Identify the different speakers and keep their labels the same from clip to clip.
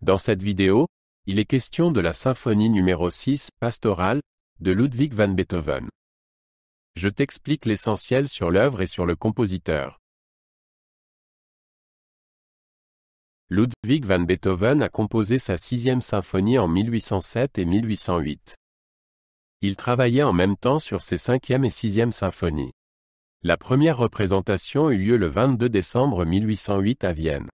Speaker 1: Dans cette vidéo, il est question de la symphonie numéro 6, Pastorale, de Ludwig van Beethoven. Je t'explique l'essentiel sur l'œuvre et sur le compositeur. Ludwig van Beethoven a composé sa 6e symphonie en 1807 et 1808. Il travaillait en même temps sur ses 5e et 6e symphonies. La première représentation eut lieu le 22 décembre 1808 à Vienne.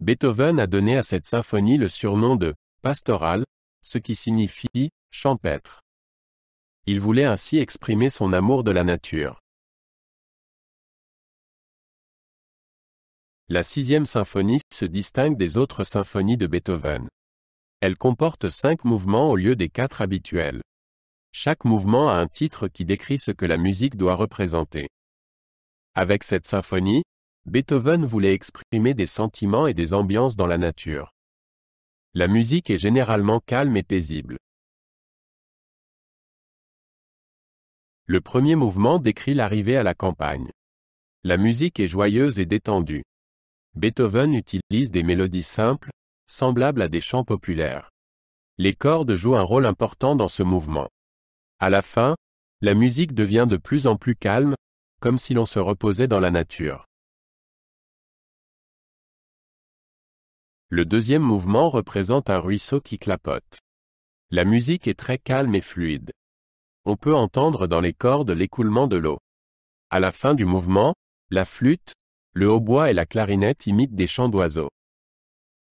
Speaker 1: Beethoven a donné à cette symphonie le surnom de « Pastorale », ce qui signifie « champêtre ». Il voulait ainsi exprimer son amour de la nature. La 6e symphonie se distingue des autres symphonies de Beethoven. Elle comporte 5 mouvements au lieu des 4 habituels. Chaque mouvement a un titre qui décrit ce que la musique doit représenter. Avec cette symphonie, Beethoven voulait exprimer des sentiments et des ambiances dans la nature. La musique est généralement calme et paisible. Le premier mouvement décrit l'arrivée à la campagne. La musique est joyeuse et détendue. Beethoven utilise des mélodies simples, semblables à des chants populaires. Les cordes jouent un rôle important dans ce mouvement. À la fin, la musique devient de plus en plus calme, comme si l'on se reposait dans la nature. Le deuxième mouvement représente un ruisseau qui clapote. La musique est très calme et fluide. On peut entendre dans les cordes l'écoulement de l'eau. À la fin du mouvement, la flûte, le hautbois et la clarinette imitent des chants d'oiseaux.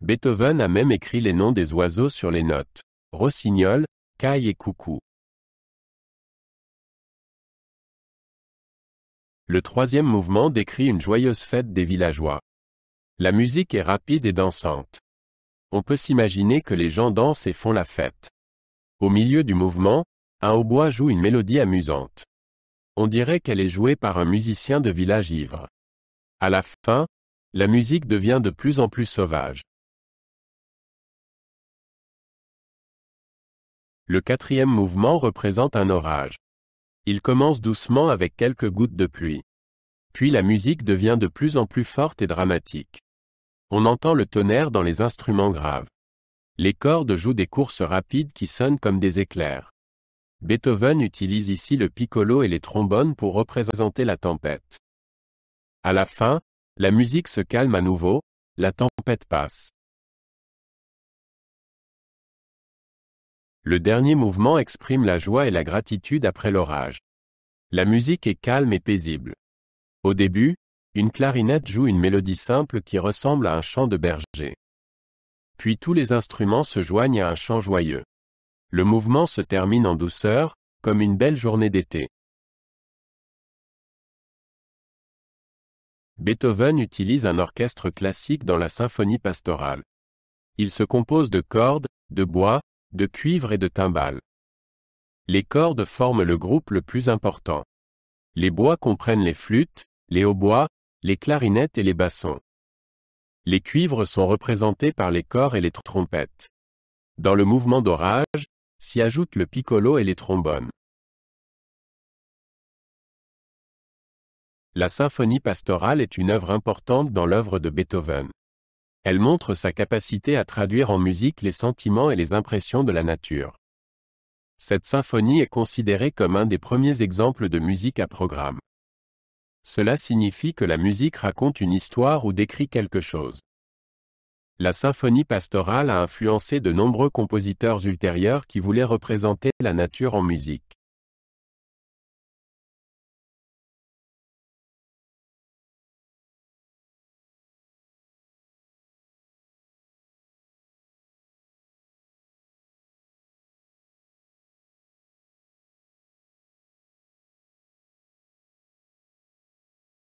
Speaker 1: Beethoven a même écrit les noms des oiseaux sur les notes: rossignol, caille et coucou. Le troisième mouvement décrit une joyeuse fête des villageois. La musique est rapide et dansante. On peut s'imaginer que les gens dansent et font la fête. Au milieu du mouvement, un hautbois joue une mélodie amusante. On dirait qu'elle est jouée par un musicien de village ivre. À la fin, la musique devient de plus en plus sauvage. Le quatrième mouvement représente un orage. Il commence doucement avec quelques gouttes de pluie. Puis la musique devient de plus en plus forte et dramatique. On entend le tonnerre dans les instruments graves. Les cordes jouent des courses rapides qui sonnent comme des éclairs. Beethoven utilise ici le piccolo et les trombones pour représenter la tempête. À la fin, la musique se calme à nouveau, la tempête passe. Le dernier mouvement exprime la joie et la gratitude après l'orage. La musique est calme et paisible. Au début, une clarinette joue une mélodie simple qui ressemble à un chant de berger. Puis tous les instruments se joignent à un chant joyeux. Le mouvement se termine en douceur, comme une belle journée d'été. Beethoven utilise un orchestre classique dans la symphonie pastorale. Il se compose de cordes, de bois, de cuivre et de timbales. Les cordes forment le groupe le plus important. Les bois comprennent les flûtes, les hautbois, les clarinettes et les bassons. Les cuivres sont représentés par les cors et les trompettes. Dans le mouvement d'orage, s'y ajoutent le piccolo et les trombones. La symphonie pastorale est une œuvre importante dans l'œuvre de Beethoven. Elle montre sa capacité à traduire en musique les sentiments et les impressions de la nature. Cette symphonie est considérée comme un des premiers exemples de musique à programme. Cela signifie que la musique raconte une histoire ou décrit quelque chose. La symphonie pastorale a influencé de nombreux compositeurs ultérieurs qui voulaient représenter la nature en musique.